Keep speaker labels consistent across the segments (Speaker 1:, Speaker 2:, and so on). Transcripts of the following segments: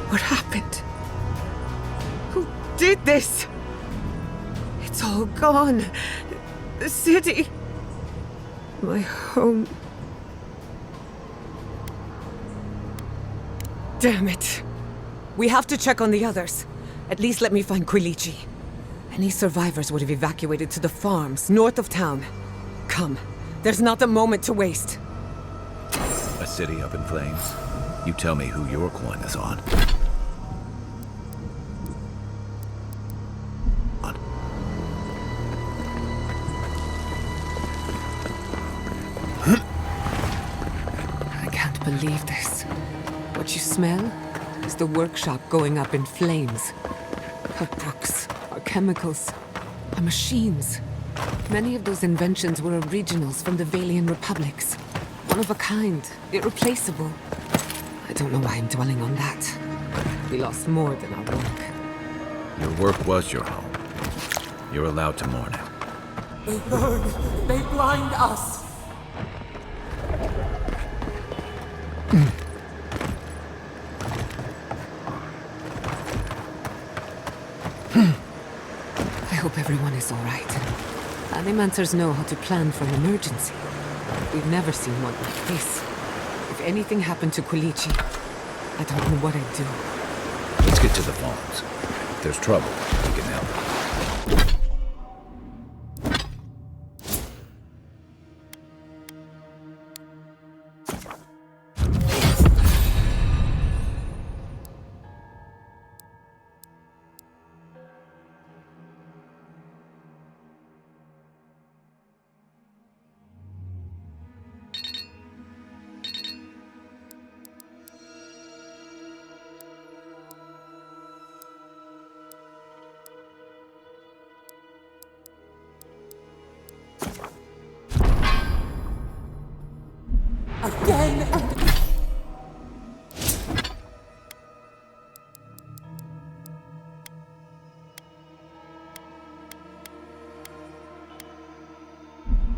Speaker 1: What happened? Who did this? It's all gone. The city. My home. Damn it. We have to check on the others. At least let me find Quilici. Any survivors would have evacuated to the farms north of town. Come. There's not a moment to waste.
Speaker 2: A city up in flames? You tell me who your coin is on.
Speaker 1: I can't believe this. What you smell is the workshop going up in flames. Our books, our chemicals, our machines. Many of those inventions were originals from the Valian republics. One of a kind, irreplaceable. I don't know why I'm dwelling on that. We lost more than our work.
Speaker 2: Your work was your home. You're allowed to mourn it.
Speaker 3: They burn. They blind us.
Speaker 1: I hope everyone is all right. Animancers know how to plan for an emergency. We've never seen one like this. If anything happened to Quilici, I don't know what I'd do.
Speaker 2: Let's get to the farms. If there's trouble, we can help.
Speaker 3: Again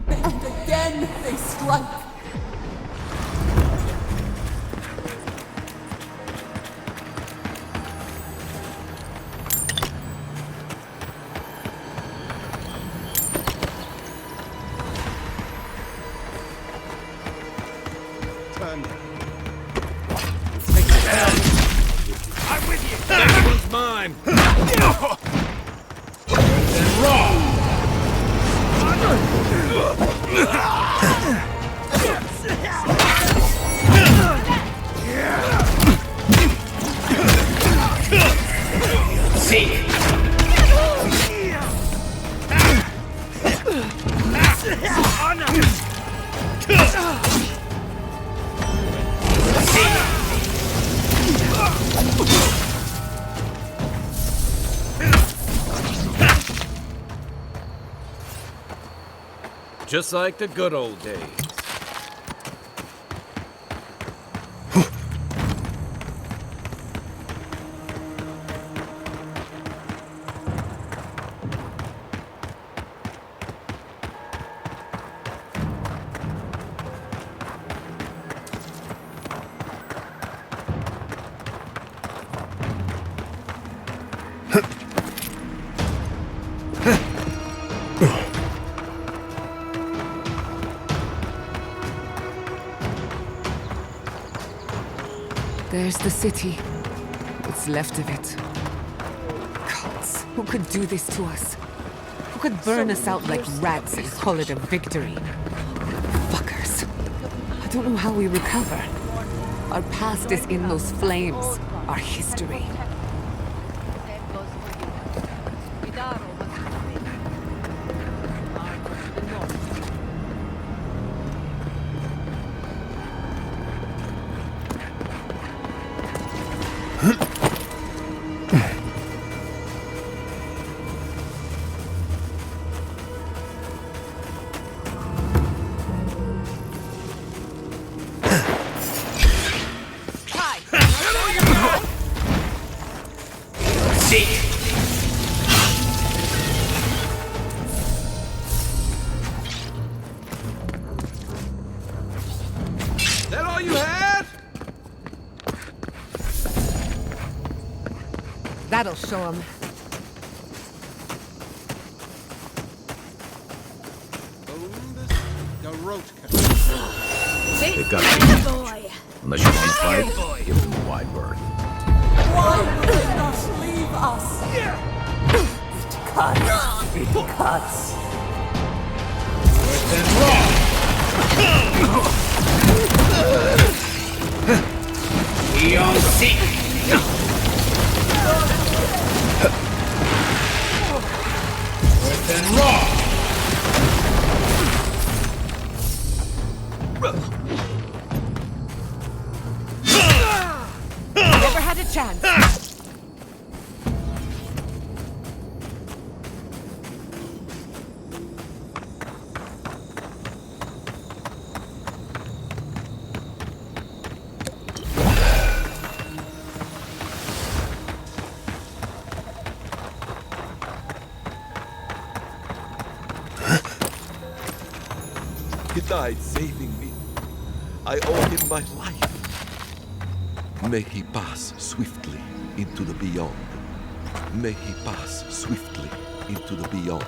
Speaker 3: and again they strike.
Speaker 4: I'm with you! That one's mine! Just like the good old days.
Speaker 1: There's the city. What's left of it. Gods, who could do this to us? Who could burn us out like rats and call it a victory? Fuckers. I don't know how we recover. Our past is in those flames. Our history.
Speaker 4: That all you had?
Speaker 1: That'll show him.
Speaker 2: They've got to. Unless you want to fight, give them a wide berth.
Speaker 3: Why will they not leave us? It cuts. It cuts.
Speaker 1: Never had a chance.
Speaker 5: He died saving me. I owe him my life. May he pass swiftly into the beyond. May he pass swiftly into the beyond.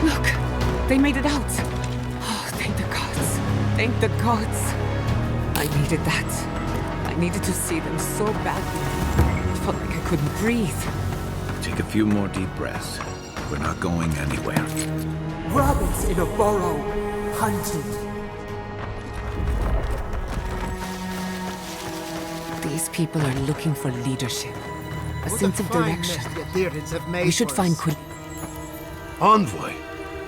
Speaker 1: Look, they made it out. Oh, thank the gods. Thank the gods. I needed that. I needed to see them so badly. I felt like I couldn't breathe.
Speaker 2: Take a few more deep breaths. We're not going anywhere.
Speaker 3: Rabbits in a burrow, hunted.
Speaker 1: These people are looking for leadership. A
Speaker 6: What
Speaker 1: sense of
Speaker 6: fine
Speaker 1: direction.
Speaker 6: nest the Aetherians have made
Speaker 1: We should
Speaker 6: for
Speaker 1: find
Speaker 6: us.
Speaker 7: Envoy?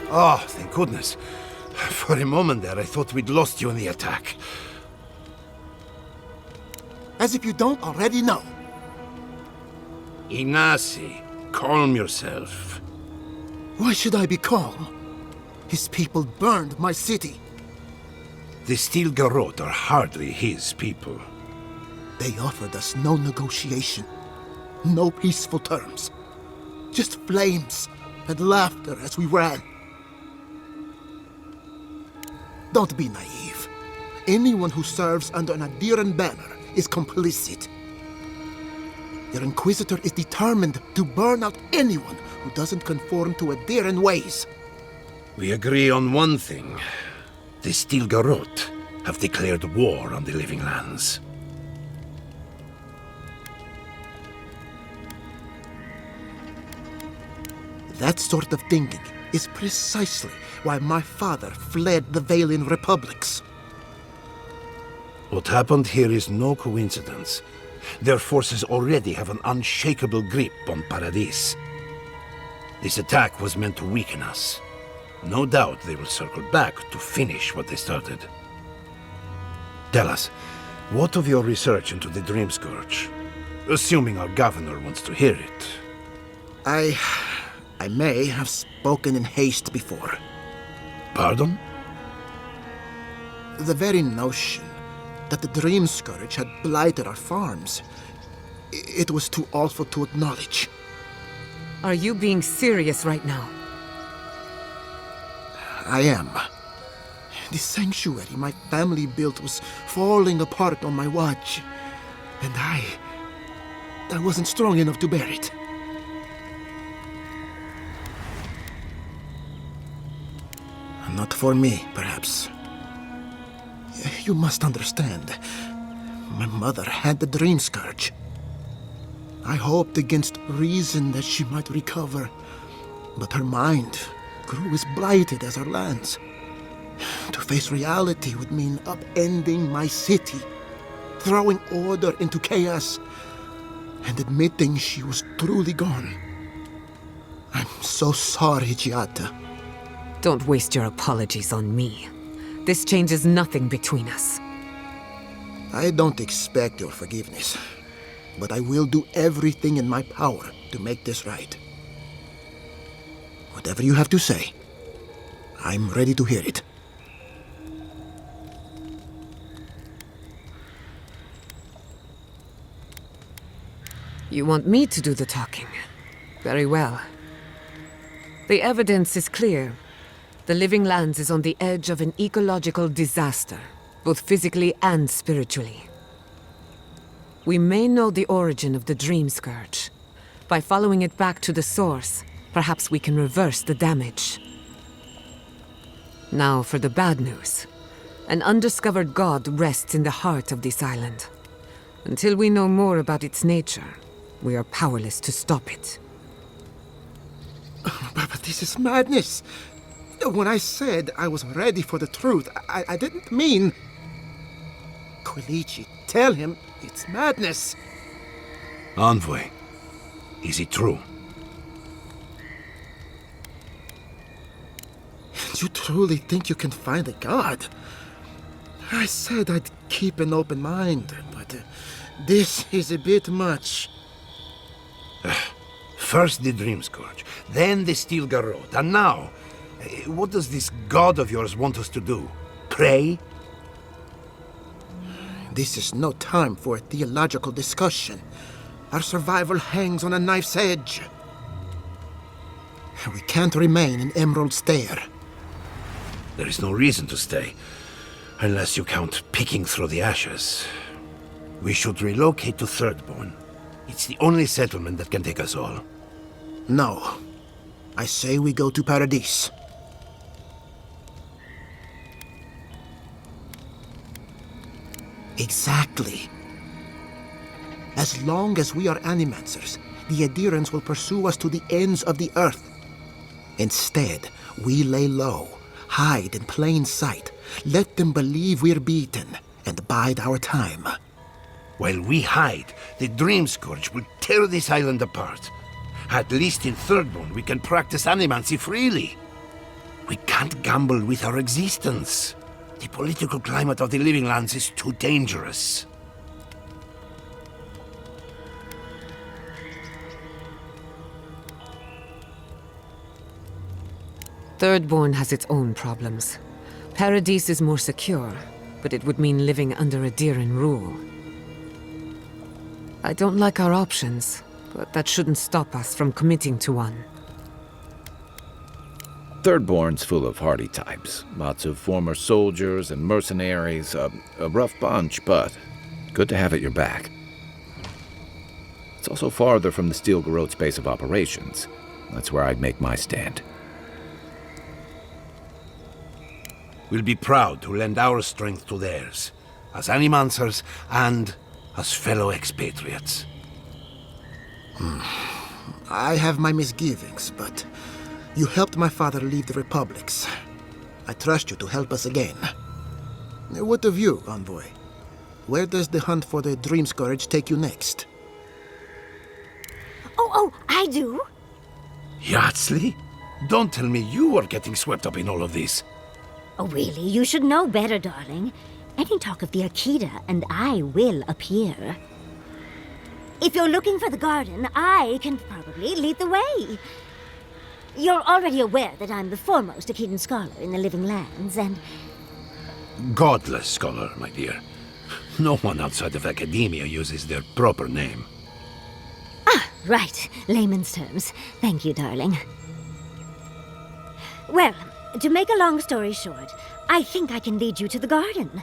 Speaker 7: Oh, thank goodness. For a moment there, I thought we'd lost you in the attack.
Speaker 6: As if you don't already know.
Speaker 7: Inasi, calm yourself.
Speaker 6: Why should I be calm? His people burned my city.
Speaker 7: The Steel Garrote are hardly his people.
Speaker 6: They offered us no negotiation, no peaceful terms. Just flames and laughter as we ran. Don't be naive. Anyone who serves under an Aetherian banner is complicit. Your Inquisitor is determined to burn out anyone who doesn't conform to Aetherian ways.
Speaker 7: We agree on one thing. The Steel Garrote have declared war on the Living Lands.
Speaker 6: That sort of thinking is precisely why my father fled the Valian republics.
Speaker 7: What happened here is no coincidence. Their forces already have an unshakable grip on Paradis. This attack was meant to weaken us. No doubt they will circle back to finish what they started. Tell us, what of your research into the Dream Scourge? Assuming our governor wants to hear it.
Speaker 6: I may have spoken in haste before.
Speaker 7: Pardon?
Speaker 6: The very notion that the Dream Scourge had blighted our farms, it was too awful to acknowledge.
Speaker 1: Are you being serious right now?
Speaker 6: I am. The sanctuary my family built was falling apart on my watch, and I wasn't strong enough to bear it. Not for me, perhaps. You must understand. My mother had the dream scourge. I hoped against reason that she might recover, but her mind grew as blighted as her lands. To face reality would mean upending my city, throwing order into chaos, and admitting she was truly gone. I'm so sorry, Giada.
Speaker 1: Don't waste your apologies on me. This changes nothing between us.
Speaker 6: I don't expect your forgiveness, but I will do everything in my power to make this right. Whatever you have to say, I'm ready to hear it.
Speaker 1: You want me to do the talking? Very well. The evidence is clear. The Living Lands is on the edge of an ecological disaster, both physically and spiritually. We may know the origin of the Dream Scourge. By following it back to the source, perhaps we can reverse the damage. Now for the bad news. An undiscovered god rests in the heart of this island. Until we know more about its nature, we are powerless to stop it.
Speaker 6: But this is madness. When I said I was ready for the truth, I didn't mean... Quilici, tell him it's madness.
Speaker 7: Envoy, is it true?
Speaker 6: You truly think you can find a god? I said I'd keep an open mind, but this is a bit much.
Speaker 7: First the Dream Scourge, then the Steel Garrote, and now, what does this god of yours want us to do? Pray?
Speaker 6: This is no time for a theological discussion. Our survival hangs on a knife's edge. We can't remain in Emerald Stair.
Speaker 7: There is no reason to stay, unless you count picking through the ashes. We should relocate to Thirdborn. It's the only settlement that can take us all.
Speaker 6: No. I say we go to Paradise. Exactly. As long as we are Animancers, the Adherents will pursue us to the ends of the earth. Instead, we lay low, hide in plain sight, let them believe we're beaten, and bide our time.
Speaker 7: While we hide, the Dream Scourge will tear this island apart. At least in Thirdborn, we can practice animancy freely. We can't gamble with our existence. The political climate of the Living Lands is too dangerous.
Speaker 1: Thirdborn has its own problems. Paradise is more secure, but it would mean living under Adheran rule. I don't like our options, but that shouldn't stop us from committing to one.
Speaker 2: Thirdborn's full of hardy types. Lots of former soldiers and mercenaries. A rough bunch, but good to have at your back. It's also farther from the Steel Garrote's base of operations. That's where I'd make my stand.
Speaker 7: We'll be proud to lend our strength to theirs, as Animancers and as fellow expatriates.
Speaker 6: I have my misgivings, but you helped my father leave the Republics. I trust you to help us again. What of you, Envoy? Where does the hunt for the Dream Scourge take you next?
Speaker 8: Oh, I do.
Speaker 7: Yardsley? Don't tell me you are getting swept up in all of this.
Speaker 8: Oh, really? You should know better, darling. Any talk of the Akita, and I will appear. If you're looking for the garden, I can probably lead the way. You're already aware that I'm the foremost Akitan scholar in the Living Lands, and...
Speaker 7: Godless scholar, my dear. No one outside of academia uses their proper name.
Speaker 8: Ah, right. Layman's terms. Thank you, darling. Well, to make a long story short, I think I can lead you to the garden.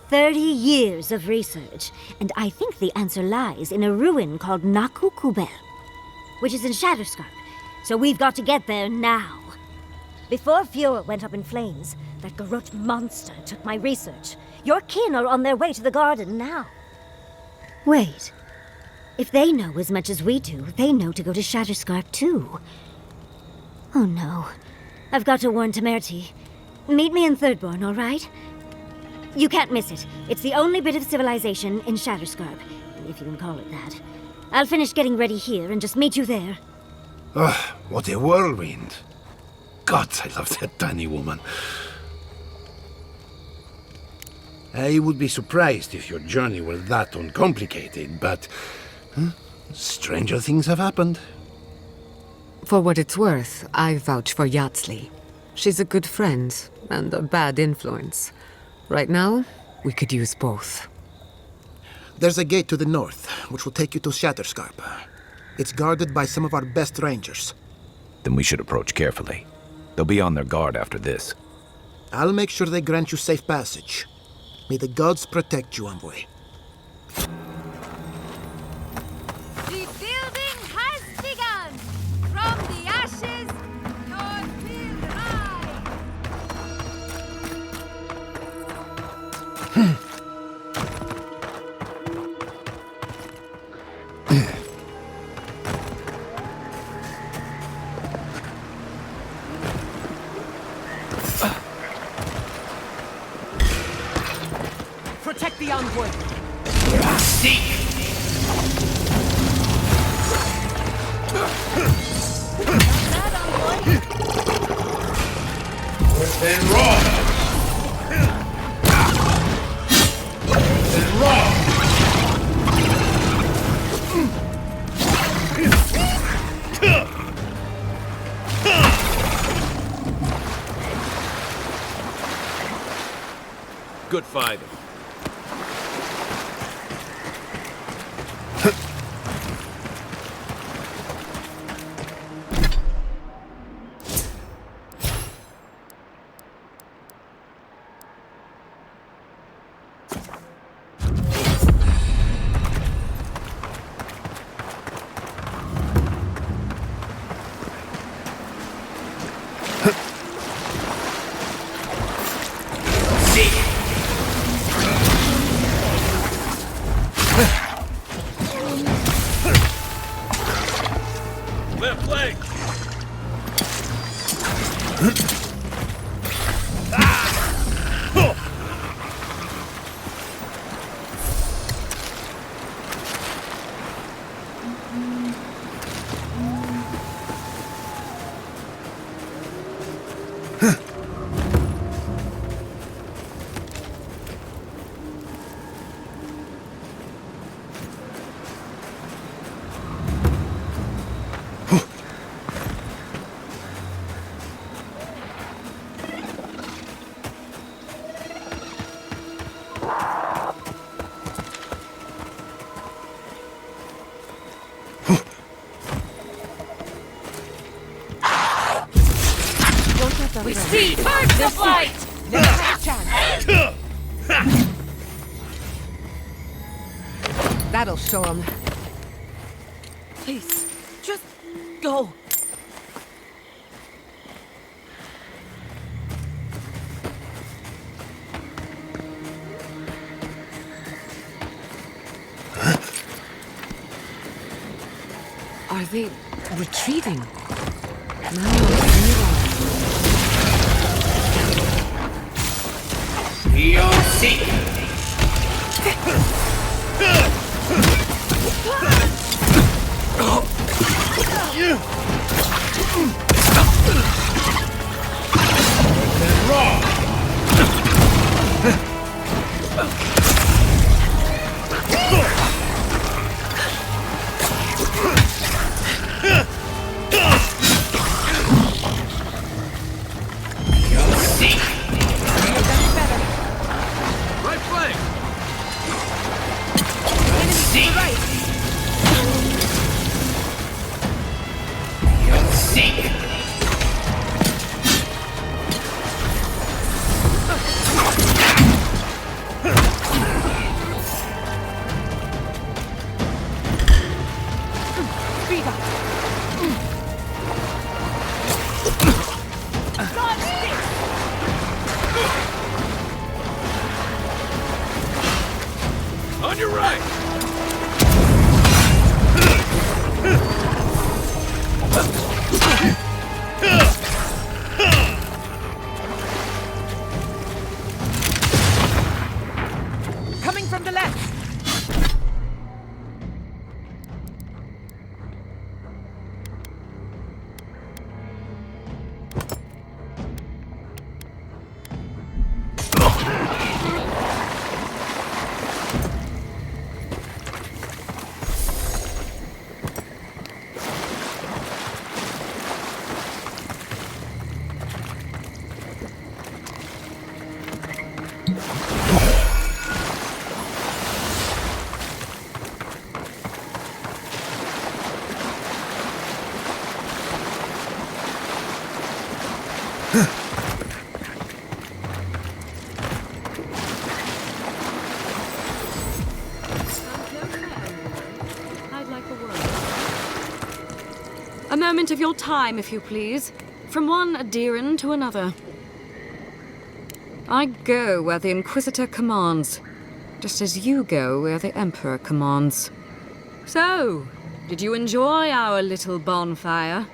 Speaker 8: 30 years of research, and I think the answer lies in a ruin called Naku Kubel, which is in Shatterscarp. So we've got to get there now. Before Fiora went up in flames, that Garrote monster took my research. Your kin are on their way to the garden now. Wait. If they know as much as we do, they know to go to Shatterscarp too. Oh no. I've got to warn Temerity. Meet me in Thirdborn, all right? You can't miss it. It's the only bit of civilization in Shatterscarp, if you can call it that. I'll finish getting ready here and just meet you there.
Speaker 7: Ah, what a whirlwind. God, I love that tiny woman. I would be surprised if your journey were that uncomplicated, but stranger things have happened.
Speaker 1: For what it's worth, I vouch for Yatsley. She's a good friend and a bad influence. Right now, we could use both.
Speaker 6: There's a gate to the north, which will take you to Shatterscarp. It's guarded by some of our best rangers.
Speaker 9: Then we should approach carefully. They'll be on their guard after this.
Speaker 6: I'll make sure they grant you safe passage. May the gods protect you, envoy.
Speaker 3: The building has begun! From the ashes, yours will rise!
Speaker 1: Protect the envoy!
Speaker 4: Good fighting. Left leg!
Speaker 3: We see birds of light!
Speaker 1: Never have a chance. That'll show him.
Speaker 3: Please, just go.
Speaker 1: Are they retreating? No,
Speaker 4: Right flank!
Speaker 10: I'd like a word. A moment of your time, if you please. From one Adiran to another. I go where the Inquisitor commands, just as you go where the Emperor commands. So, did you enjoy our little bonfire?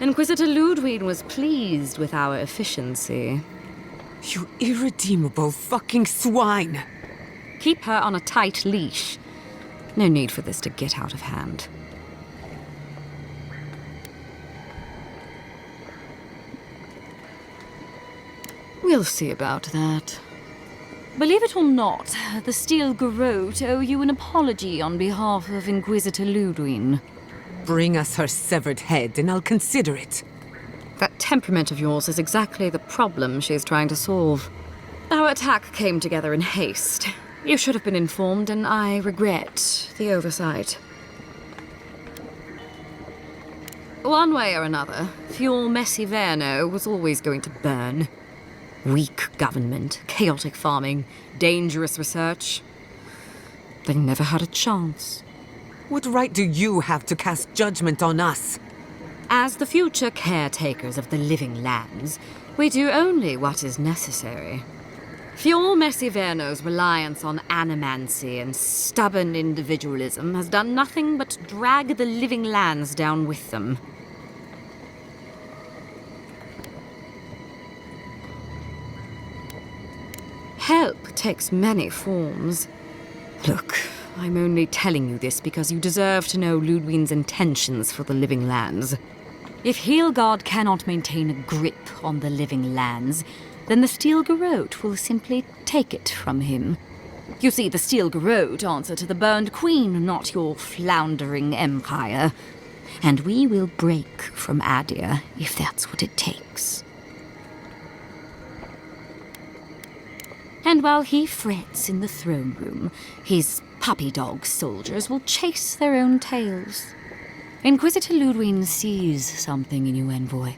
Speaker 10: Inquisitor Ludwig was pleased with our efficiency.
Speaker 1: You irredeemable fucking swine!
Speaker 10: Keep her on a tight leash. No need for this to get out of hand. We'll see about that. Believe it or not, the Steel Garrote owe you an apology on behalf of Inquisitor Ludwig.
Speaker 1: Bring us her severed head and I'll consider it.
Speaker 10: That temperament of yours is exactly the problem she's trying to solve. Our attack came together in haste. You should have been informed, and I regret the oversight. One way or another, Fuel Messiverno was always going to burn. Weak government, chaotic farming, dangerous research. They never had a chance.
Speaker 1: What right do you have to cast judgment on us?
Speaker 10: As the future caretakers of the living lands, we do only what is necessary. Fuel Messiverno's reliance on animancy and stubborn individualism has done nothing but drag the living lands down with them. Help takes many forms. Look, I'm only telling you this because you deserve to know Ludwig's intentions for the living lands. If Heelgard cannot maintain a grip on the living lands, then the Steel Garrote will simply take it from him. You see, the Steel Garrote answer to the Burned Queen, not your floundering empire. And we will break from Adir if that's what it takes. And while he frets in the throne room, his puppy dog soldiers will chase their own tails. Inquisitor Ludwig sees something in you, envoy.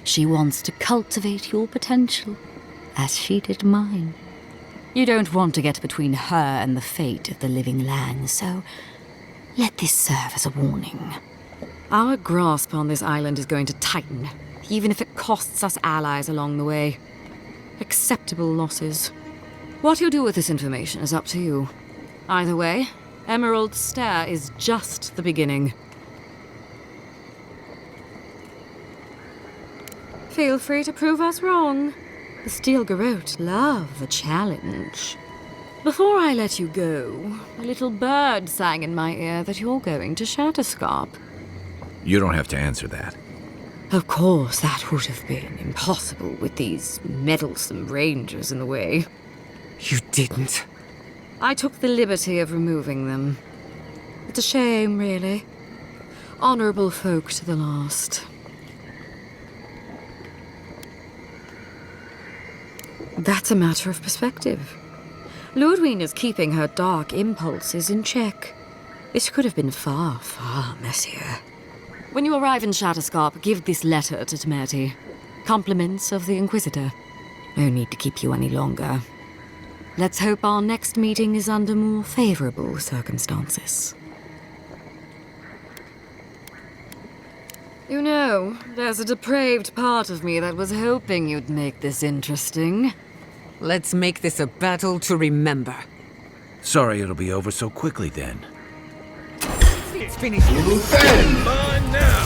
Speaker 10: She wants to cultivate your potential, as she did mine. You don't want to get between her and the fate of the living land, so let this serve as a warning. Our grasp on this island is going to tighten, even if it costs us allies along the way. Acceptable losses. What you do with this information is up to you. Either way, Emerald Stair is just the beginning. Feel free to prove us wrong. The Steel Garrote love a challenge. Before I let you go, a little bird sang in my ear that you're going to Shatterscarp.
Speaker 9: You don't have to answer that.
Speaker 10: Of course, that would have been impossible with these meddlesome rangers in the way.
Speaker 1: You didn't.
Speaker 10: I took the liberty of removing them. It's a shame, really. Honorable folk to the last. That's a matter of perspective. Ludwig is keeping her dark impulses in check. This could have been far, far messier. When you arrive in Shatterscarp, give this letter to Temerty. Compliments of the Inquisitor. No need to keep you any longer. Let's hope our next meeting is under more favorable circumstances. You know, there's a depraved part of me that was hoping you'd make this interesting.
Speaker 1: Let's make this a battle to remember.
Speaker 9: Sorry it'll be over so quickly then.
Speaker 1: It's finished.
Speaker 4: Mine now!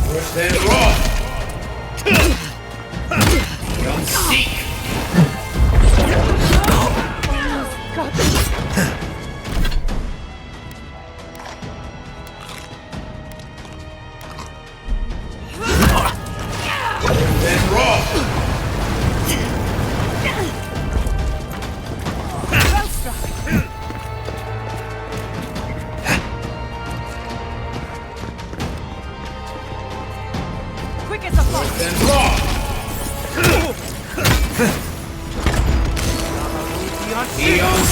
Speaker 7: Worse than raw. Beyond seek. Worse than raw.
Speaker 3: Quick as a fox!
Speaker 7: Then raw! Beyond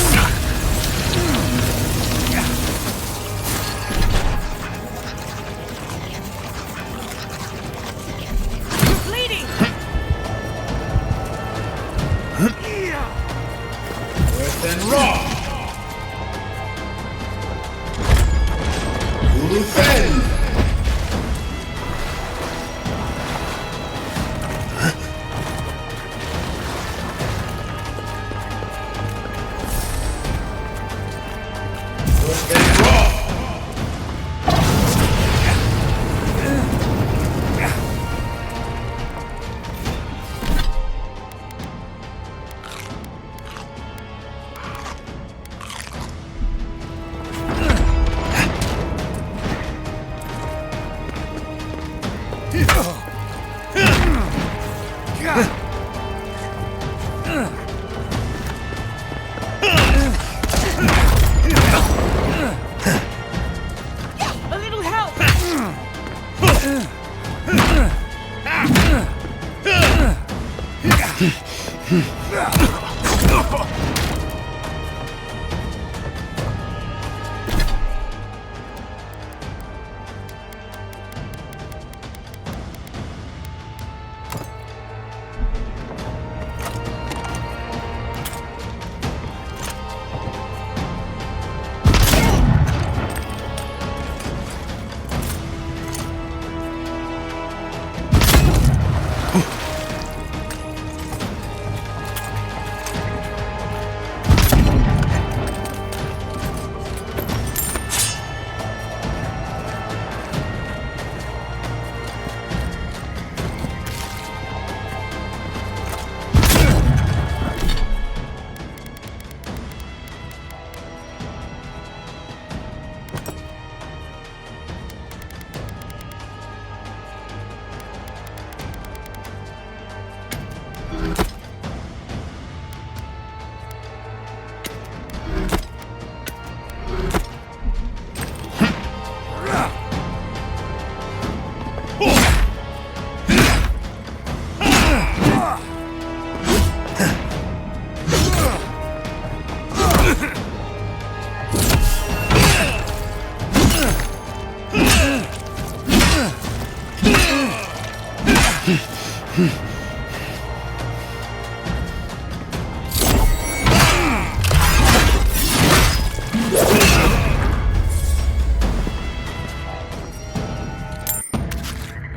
Speaker 3: You're bleeding!
Speaker 7: worse than raw! Ulufen! Worse than raw!
Speaker 3: A little help!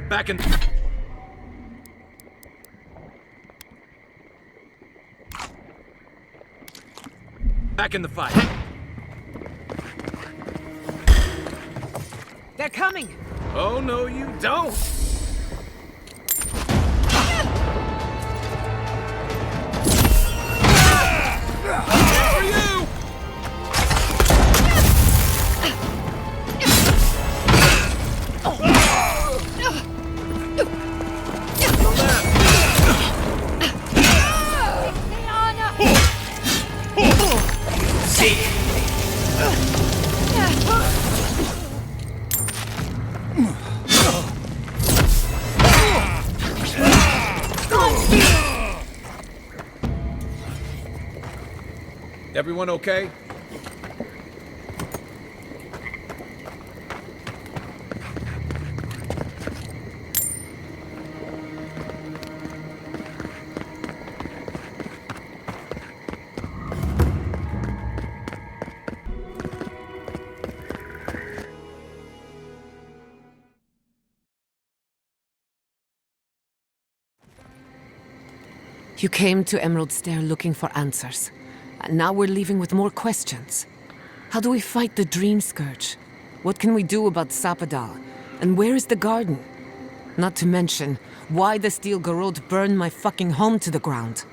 Speaker 4: Back in. Back in the fight.
Speaker 3: They're coming!
Speaker 4: Oh, no, you don't. For you! Everyone okay?
Speaker 1: You came to Emerald Stair looking for answers, and now we're leaving with more questions. How do we fight the Dream Scourge? What can we do about Sapadal? And where is the garden? Not to mention, why the Steel Garrod burned my fucking home to the ground.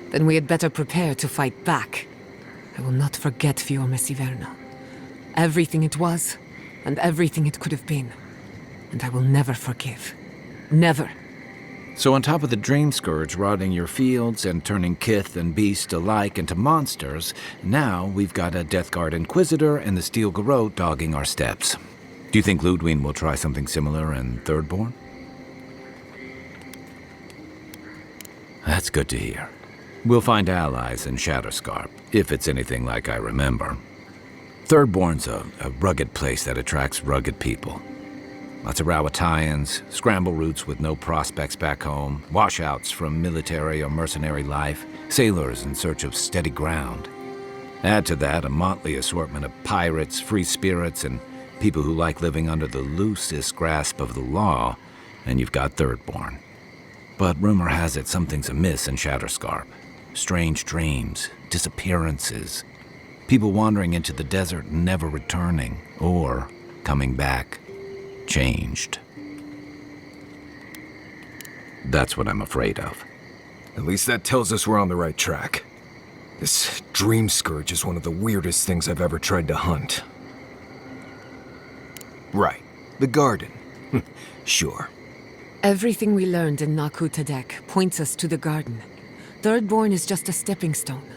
Speaker 1: Then we had better prepare to fight back. I will not forget Fiume Siverna. Everything it was, and everything it could have been. And I will never forgive. Never.
Speaker 2: So on top of the Dream Scourge rotting your fields and turning kith and beast alike into monsters, now we've got a Deathguard Inquisitor and the Steel Garrot dogging our steps. Do you think Ludwig will try something similar in Thirdborn? That's good to hear. We'll find allies in Shatterscarp, if it's anything like I remember. Thirdborn's a rugged place that attracts rugged people. Lots of Rawatayans, scramble routes with no prospects back home, washouts from military or mercenary life, sailors in search of steady ground. Add to that a motley assortment of pirates, free spirits, and people who like living under the loosest grasp of the law, and you've got Thirdborn. But rumor has it something's amiss in Shatterscarp. Strange dreams, disappearances, people wandering into the desert and never returning, or coming back, changed. That's what I'm afraid of.
Speaker 11: At least that tells us we're on the right track. This Dream Scourge is one of the weirdest things I've ever tried to hunt. Right, the garden. Sure.
Speaker 1: Everything we learned in Naku Tadek points us to the garden. Thirdborn is just a stepping stone.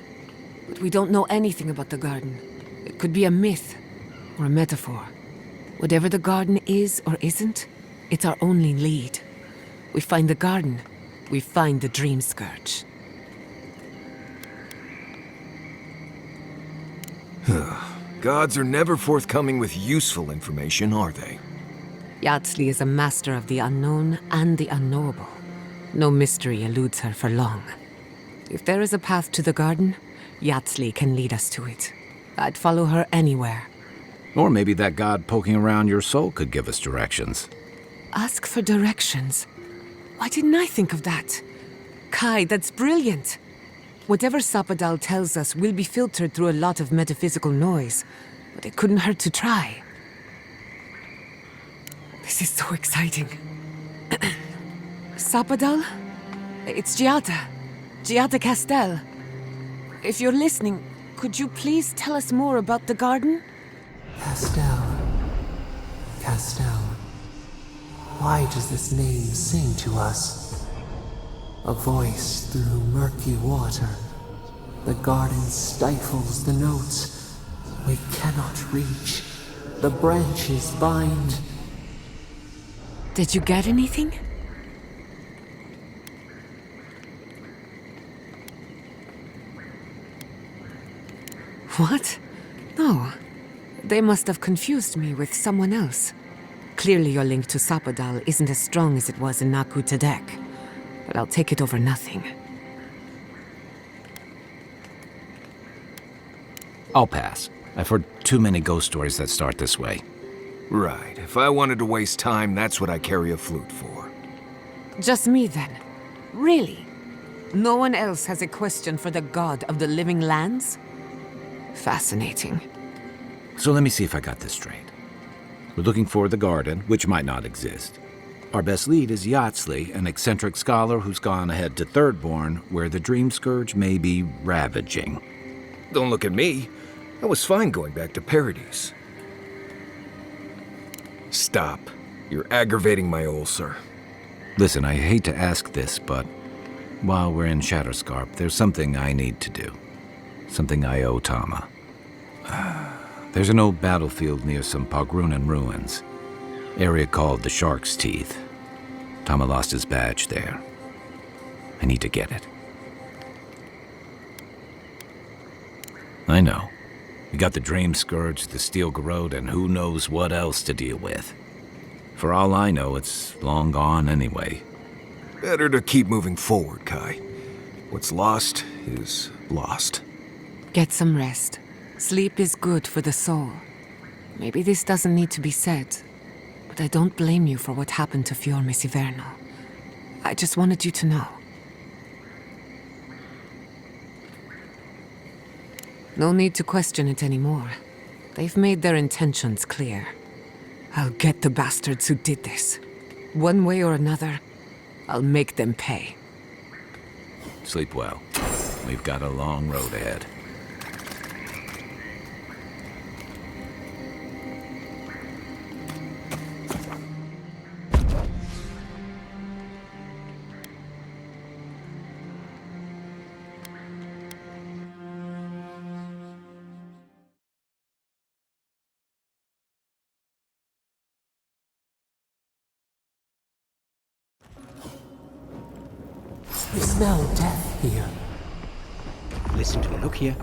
Speaker 1: But we don't know anything about the garden. It could be a myth or a metaphor. Whatever the garden is or isn't, it's our only lead. We find the garden, we find the Dream Scourge.
Speaker 11: Gods are never forthcoming with useful information, are they?
Speaker 1: Yatsli is a master of the unknown and the unknowable. No mystery eludes her for long. If there is a path to the garden, Yatsli can lead us to it. I'd follow her anywhere.
Speaker 2: Or maybe that god poking around your soul could give us directions.
Speaker 1: Ask for directions. Why didn't I think of that? Kai, that's brilliant. Whatever Sapadal tells us will be filtered through a lot of metaphysical noise, but it couldn't hurt to try. This is so exciting. Sapadal? It's Giata Castel. If you're listening, could you please tell us more about the garden?
Speaker 3: Castel. Why does this name sing to us? A voice through murky water. The garden stifles the notes. We cannot reach. The branches bind.
Speaker 1: Did you get anything? What? No. They must have confused me with someone else. Clearly your link to Sapadal isn't as strong as it was in Naku Tadek. But I'll take it over nothing.
Speaker 2: I'll pass. I've heard too many ghost stories that start this way.
Speaker 11: Right. If I wanted to waste time, that's what I carry a flute for.
Speaker 1: Just me then. Really? No one else has a question for the god of the living lands? Fascinating.
Speaker 2: So let me see if I got this straight. We're looking for the garden, which might not exist. Our best lead is Yatsli, an eccentric scholar who's gone ahead to Thirdborn, where the Dream Scourge may be ravaging.
Speaker 11: Don't look at me. I was fine going back to Paradise. Stop. You're aggravating my ulcer.
Speaker 2: Listen, I hate to ask this, but while we're in Shatterscarp, there's something I need to do. Something I owe Tama. There's an old battlefield near some Pogrunan ruins. Area called the Shark's Teeth. Tama lost his badge there. I need to get it. I know. We got the Dream Scourge, the Steel Garrod, and who knows what else to deal with. For all I know, it's long gone anyway.
Speaker 11: Better to keep moving forward, Kai. What's lost is lost.
Speaker 1: Get some rest. Sleep is good for the soul. Maybe this doesn't need to be said, but I don't blame you for what happened to Fiorme Siverno. I just wanted you to know. No need to question it anymore. They've made their intentions clear. I'll get the bastards who did this. One way or another, I'll make them pay.
Speaker 9: Sleep well. We've got a long road ahead.
Speaker 3: You smell death here.
Speaker 12: Listen to me. Look here.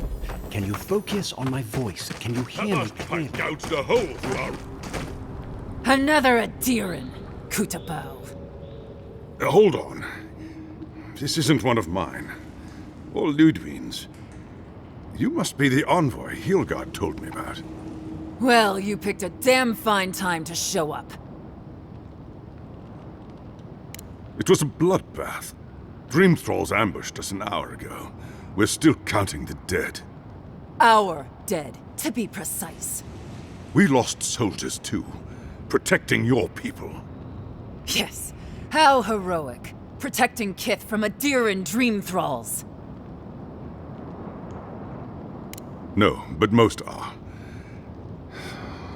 Speaker 12: Can you focus on my voice? Can you hear me clearly?
Speaker 13: Gouge the hole through
Speaker 14: Another Adiran, Kutabao.
Speaker 13: Hold on. This isn't one of mine. Or Ludwig's. You must be the envoy Hilgard told me about.
Speaker 14: Well, you picked a damn fine time to show up.
Speaker 13: It was a bloodbath. Dream Thralls ambushed us an hour ago. We're still counting the dead.
Speaker 14: Our dead, to be precise.
Speaker 13: We lost soldiers too, protecting your people.
Speaker 14: Yes, how heroic. Protecting Kith from Adiran Dream Thralls.
Speaker 13: No, but most are.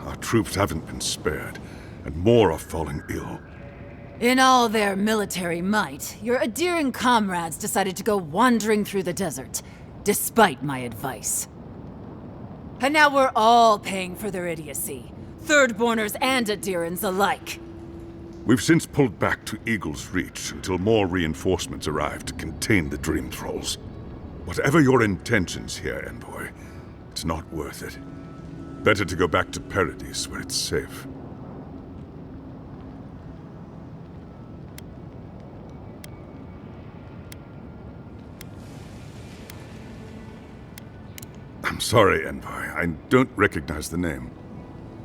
Speaker 13: Our troops haven't been spared, and more are falling ill.
Speaker 14: In all their military might, your Adiran comrades decided to go wandering through the desert, despite my advice. And now we're all paying for their idiocy. Thirdborners and Adirans alike.
Speaker 13: We've since pulled back to Eagle's Reach until more reinforcements arrive to contain the Dream Thralls. Whatever your intentions here, Envoy, it's not worth it. Better to go back to Paradise where it's safe. I'm sorry, Envoy. I don't recognize the name.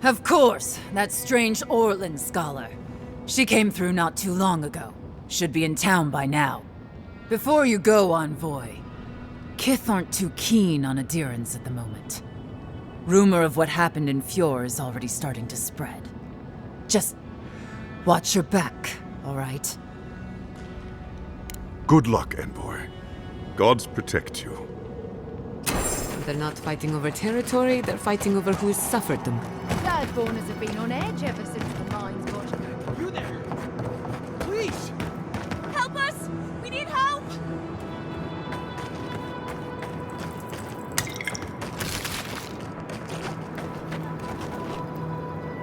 Speaker 14: Of course, that strange Orlin scholar. She came through not too long ago. Should be in town by now. Before you go, Envoy, Kith aren't too keen on Adirans at the moment. Rumor of what happened in Fjord is already starting to spread. Just watch your back, all right?
Speaker 13: Good luck, Envoy. Gods protect you.
Speaker 1: They're not fighting over territory, they're fighting over who's suffered them.
Speaker 15: Thirdborners have been on edge ever since the mines got...
Speaker 16: You there? Please!
Speaker 15: Help us! We need help!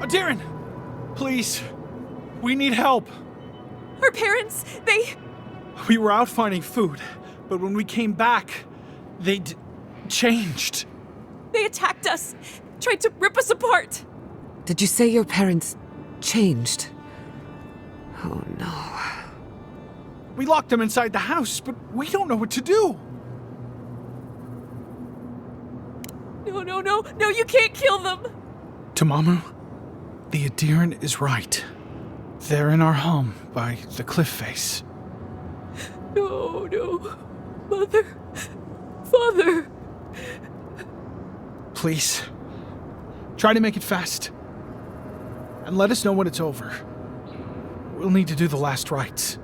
Speaker 16: Darren! Please! We need help!
Speaker 15: Her parents, they...
Speaker 16: We were out finding food, but when we came back, they'd changed.
Speaker 15: They attacked us, tried to rip us apart.
Speaker 1: Did you say your parents changed? Oh no.
Speaker 16: We locked them inside the house, but we don't know what to do.
Speaker 15: No, you can't kill them.
Speaker 16: Tamamu, the Adiran is right. They're in our home by the cliff face.
Speaker 15: No. Mother. Father.
Speaker 16: Please, try to make it fast. And let us know when it's over. We'll need to do the last rites.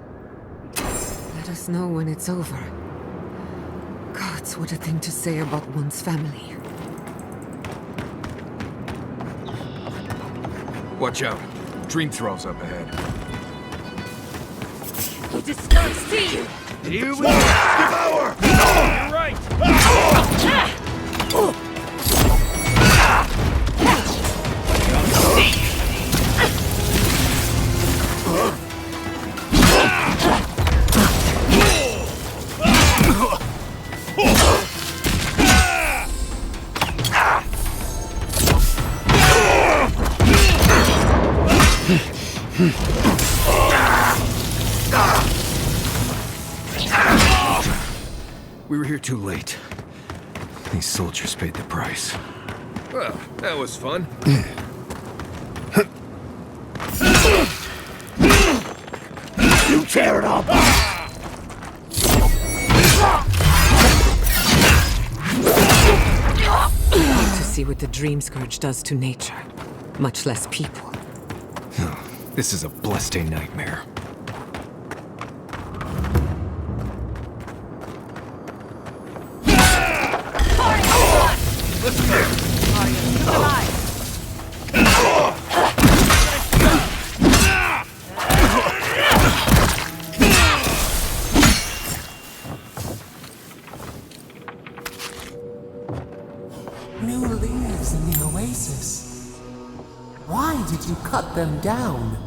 Speaker 1: Let us know when it's over. Gods, what a thing to say about one's family.
Speaker 11: Watch out. Dream Thrall's up ahead.
Speaker 15: He just can't see you.
Speaker 11: Here we go! Devour! You're right! We were here too late. These soldiers paid the price. Well, that was fun.
Speaker 7: You tear it all apart!
Speaker 1: what the Dream Scourge does to nature, much less people.
Speaker 11: This is a blessed nightmare.
Speaker 3: New leaves in the oasis. Why did you cut them down?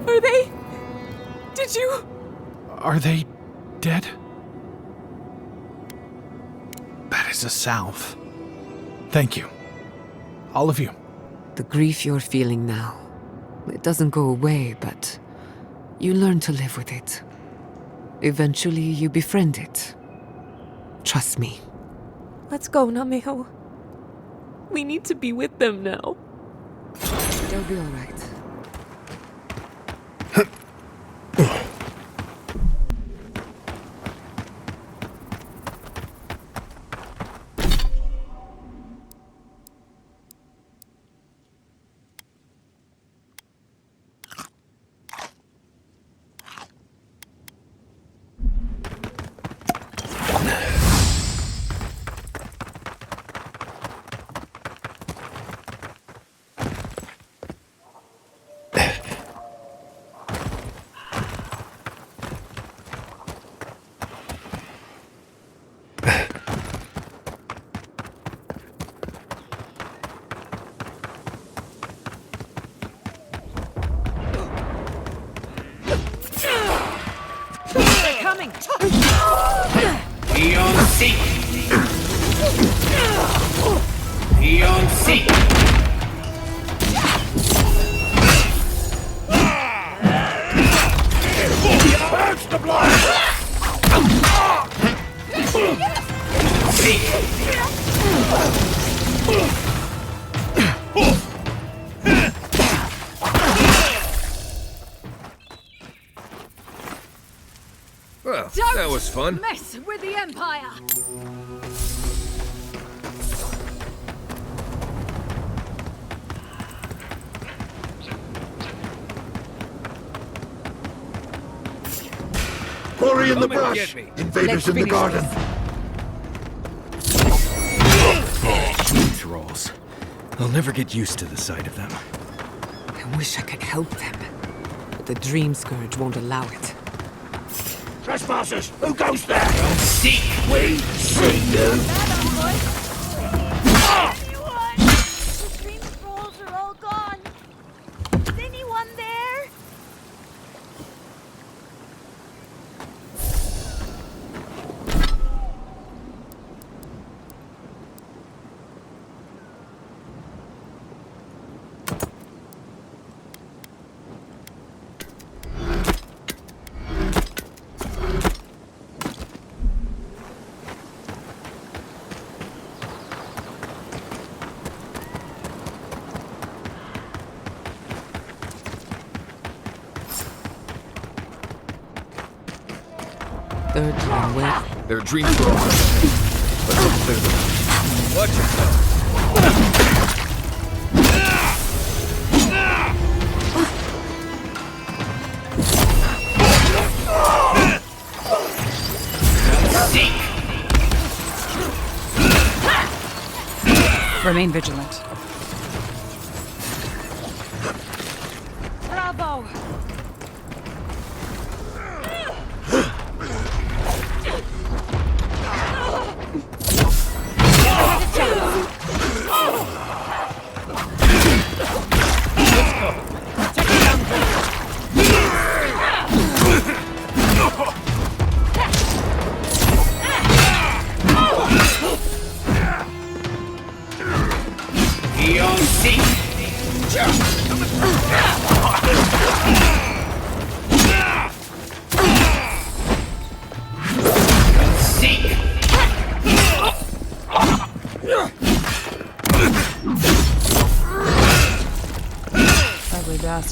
Speaker 15: Are they? Did you?
Speaker 16: Are they dead? That is a salve. Thank you. All of you.
Speaker 1: The grief you're feeling now, it doesn't go away, but you learn to live with it. Eventually, you befriend it. Trust me.
Speaker 15: Let's go, Nameo. We need to be with them now.
Speaker 1: They'll be all right.
Speaker 15: They're coming!
Speaker 17: Eon Seek! Eon Seek! Burst the blood! Seek!
Speaker 11: Well, that was fun.
Speaker 15: Mess with the Empire!
Speaker 7: Quarry in the
Speaker 11: Come and
Speaker 7: brush!
Speaker 11: get me.
Speaker 7: Invaders in the garden!
Speaker 11: Thralls. I'll never get used to the sight of them.
Speaker 1: I wish I could help them, but the Dream Scourge won't allow it.
Speaker 17: Trespassers! Who goes there? Seek! We see you!
Speaker 8: The dream scrolls are all gone. Is anyone there?
Speaker 1: Third time, where?
Speaker 11: They're dream thralls. Let's go clear them.
Speaker 4: Watch yourself.
Speaker 14: Remain vigilant.
Speaker 15: Bravo!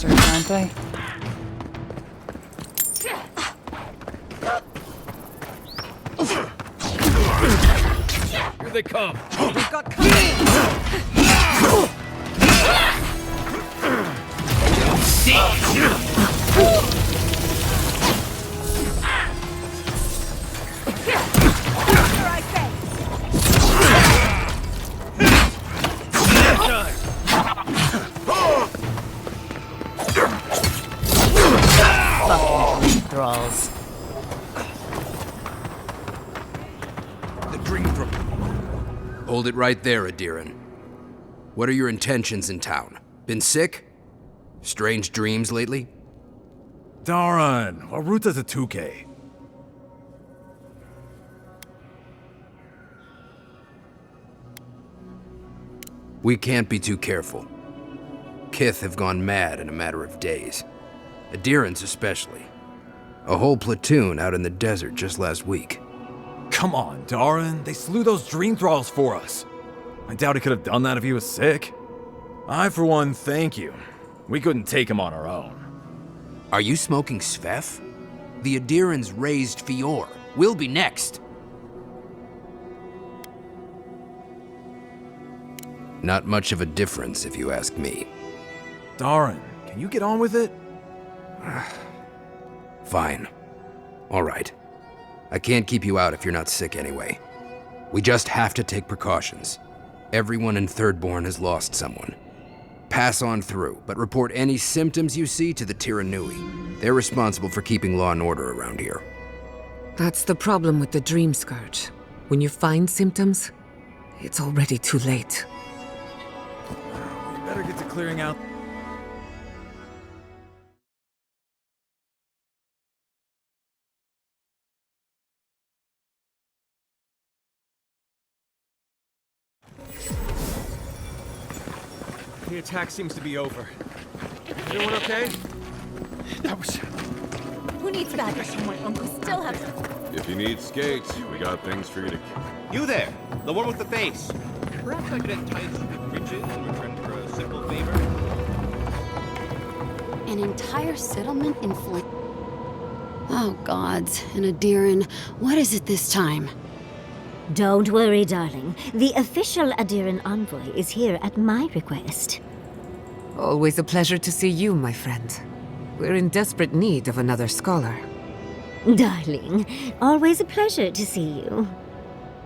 Speaker 14: monsters, aren't they?
Speaker 4: Here they come.
Speaker 14: We've got company! Fucking thralls.
Speaker 18: The dream from... Hold it right there, Adiran. What are your intentions in town? Been sick? Strange dreams lately?
Speaker 11: Darren, Waruta to 2K.
Speaker 18: We can't be too careful. Kith have gone mad in a matter of days. Adirans especially. A whole platoon out in the desert just last week.
Speaker 11: Come on, Darren. They slew those dream thralls for us. I doubt he could have done that if he was sick. I, for one, thank you. We couldn't take him on our own.
Speaker 18: Are you smoking Sveth? The Adirans raised Fior. We'll be next. Not much of a difference, if you ask me.
Speaker 11: Darren, can you get on with it?
Speaker 18: Fine. All right. I can't keep you out if you're not sick anyway. We just have to take precautions. Everyone in Thirdborn has lost someone. Pass on through, but report any symptoms you see to the Tiranui. They're responsible for keeping law and order around here.
Speaker 1: That's the problem with the Dream Scourge. When you find symptoms, it's already too late.
Speaker 11: We better get to clearing out...
Speaker 19: The attack seems to be over. Everyone okay?
Speaker 16: That was...
Speaker 14: Who needs baggage? My uncle still has...
Speaker 20: If you need skates, we got things for you to...
Speaker 21: You there! The one with the face! Perhaps I could entice you with riches in return for a simple favor?
Speaker 22: An entire settlement in flames. Oh, gods. And Adiran, what is it this time?
Speaker 8: Don't worry, darling. The official Adiran envoy is here at my request.
Speaker 1: Always a pleasure to see you, my friend. We're in desperate need of another scholar.
Speaker 8: Darling, always a pleasure to see you.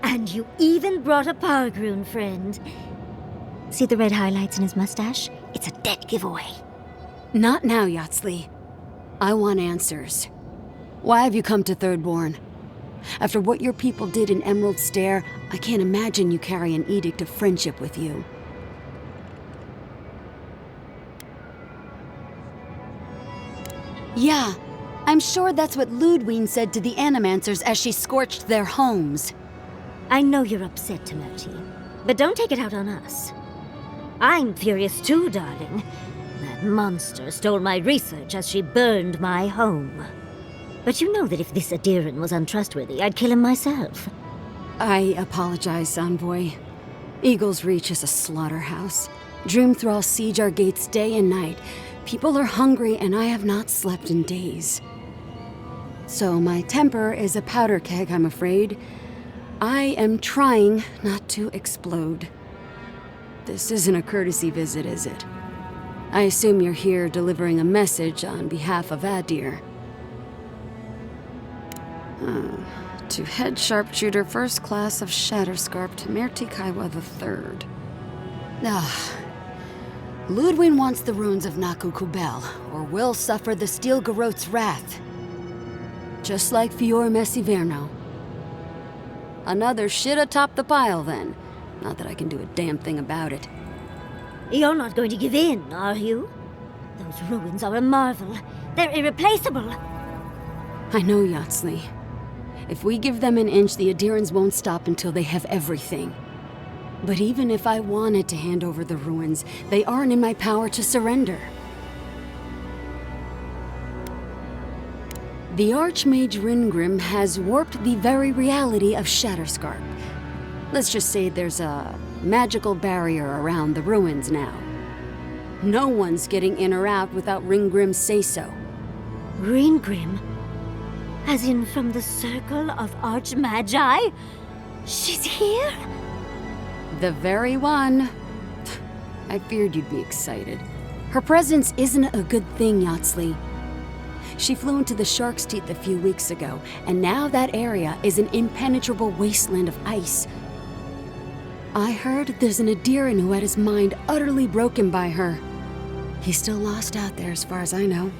Speaker 8: And you even brought a Pargroon friend. See the red highlights in his mustache? It's a dead giveaway.
Speaker 22: Not now, Yatsley. I want answers. Why have you come to Thirdborn? After what your people did in Emerald Stair, I can't imagine you carry an edict of friendship with you. Yeah, I'm sure that's what Ludwine said to the Animancers as she scorched their homes.
Speaker 8: I know you're upset, Timothy, but don't take it out on us. I'm furious too, darling. That monster stole my research as she burned my home. But you know that if this Adiran was untrustworthy, I'd kill him myself.
Speaker 22: I apologize, Envoy. Eagle's Reach is a slaughterhouse. Dreamthralls siege our gates day and night. People are hungry, and I have not slept in days. So my temper is a powder keg, I'm afraid. I am trying not to explode. This isn't a courtesy visit, is it? I assume you're here delivering a message on behalf of Adir. To Head Sharpshooter, First Class of Shatterscarp to Merti Kaiwa III. Ludwin wants the ruins of Naku Kubel, or will suffer the Steel Garot's wrath. Just like Fior Messiverno. Another shit atop the pile, then. Not that I can do a damn thing about it.
Speaker 8: You're not going to give in, are you? Those ruins are a marvel. They're irreplaceable.
Speaker 22: I know, Yatsley. If we give them an inch, the Adirans won't stop until they have everything. But even if I wanted to hand over the ruins, they aren't in my power to surrender. The Archmage Ringrim has warped the very reality of Shatterscarp. Let's just say there's a magical barrier around the ruins now. No one's getting in or out without Ringgrim's say-so.
Speaker 8: Ringgrim? As in from the Circle of Archmagi? She's here?
Speaker 22: The very one. I feared you'd be excited. Her presence isn't a good thing, Yatsley. She flew into the Shark's Teeth a few weeks ago, and now that area is an impenetrable wasteland of ice. I heard there's an Adiran who had his mind utterly broken by her. He's still lost out there as far as I know.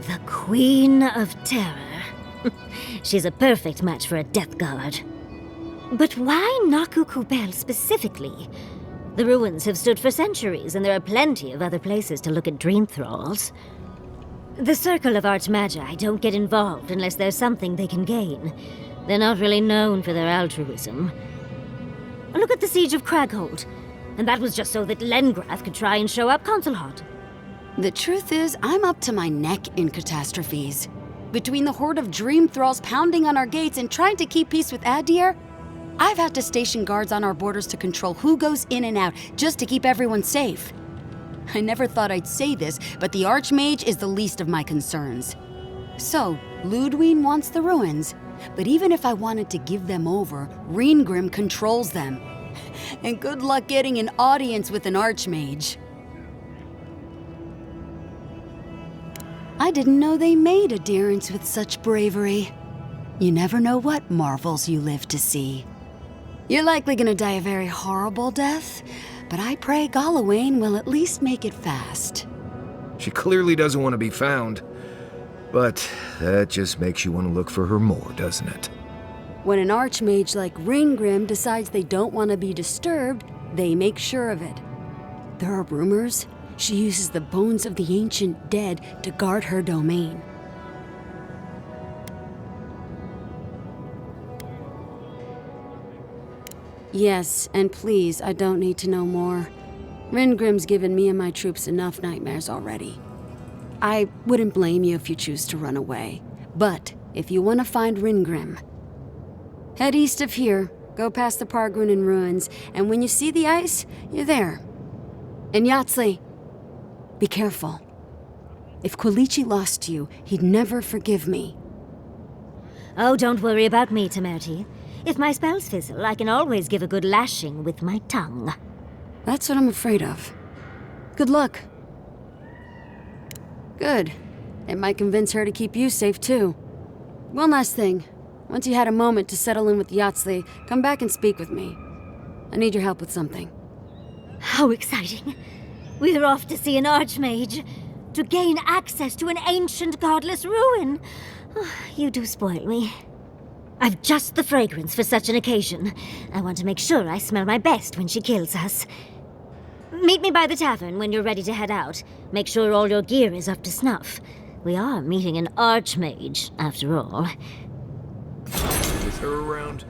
Speaker 8: The Queen of Terror. She's a perfect match for a Death Guard. But why Naku Kubel specifically? The ruins have stood for centuries, and there are plenty of other places to look at dream thralls. The Circle of Archmagi don't get involved unless there's something they can gain. They're not really known for their altruism. Look at the Siege of Craghold. And that was just so that Lengrath could try and show up Consulhot.
Speaker 22: The truth is, I'm up to my neck in catastrophes. Between the horde of dream thralls pounding on our gates and trying to keep peace with Adir, I've had to station guards on our borders to control who goes in and out, just to keep everyone safe. I never thought I'd say this, but the Archmage is the least of my concerns. So, Ludwine wants the ruins, but even if I wanted to give them over, Ringgrim controls them. And good luck getting an audience with an Archmage. I didn't know they made adherents with such bravery. You never know what marvels you live to see. You're likely gonna die a very horrible death, but I pray Galawain will at least make it fast.
Speaker 5: She clearly doesn't want to be found, but that just makes you want to look for her more, doesn't it?
Speaker 22: When an Archmage like Ringgrim decides they don't want to be disturbed, they make sure of it. There are rumors she uses the bones of the ancient dead to guard her domain. Yes, and please, I don't need to know more. Ringgrim's given me and my troops enough nightmares already. I wouldn't blame you if you choose to run away. But if you want to find Ringgrim, head east of here, go past the Pargrunen ruins, and when you see the ice, you're there. And Yatsley, be careful. If Quilichi lost you, he'd never forgive me.
Speaker 8: Oh, don't worry about me, Temerity. If my spells fizzle, I can always give a good lashing with my tongue.
Speaker 22: That's what I'm afraid of. Good luck. Good. It might convince her to keep you safe, too. One last thing. Once you had a moment to settle in with Yatsley, come back and speak with me. I need your help with something.
Speaker 8: How exciting. We're off to see an Archmage. To gain access to an ancient godless ruin. Oh, you do spoil me. I've just the fragrance for such an occasion. I want to make sure I smell my best when she kills us. Meet me by the tavern when you're ready to head out. Make sure all your gear is up to snuff. We are meeting an Archmage, after all.
Speaker 5: Is her around?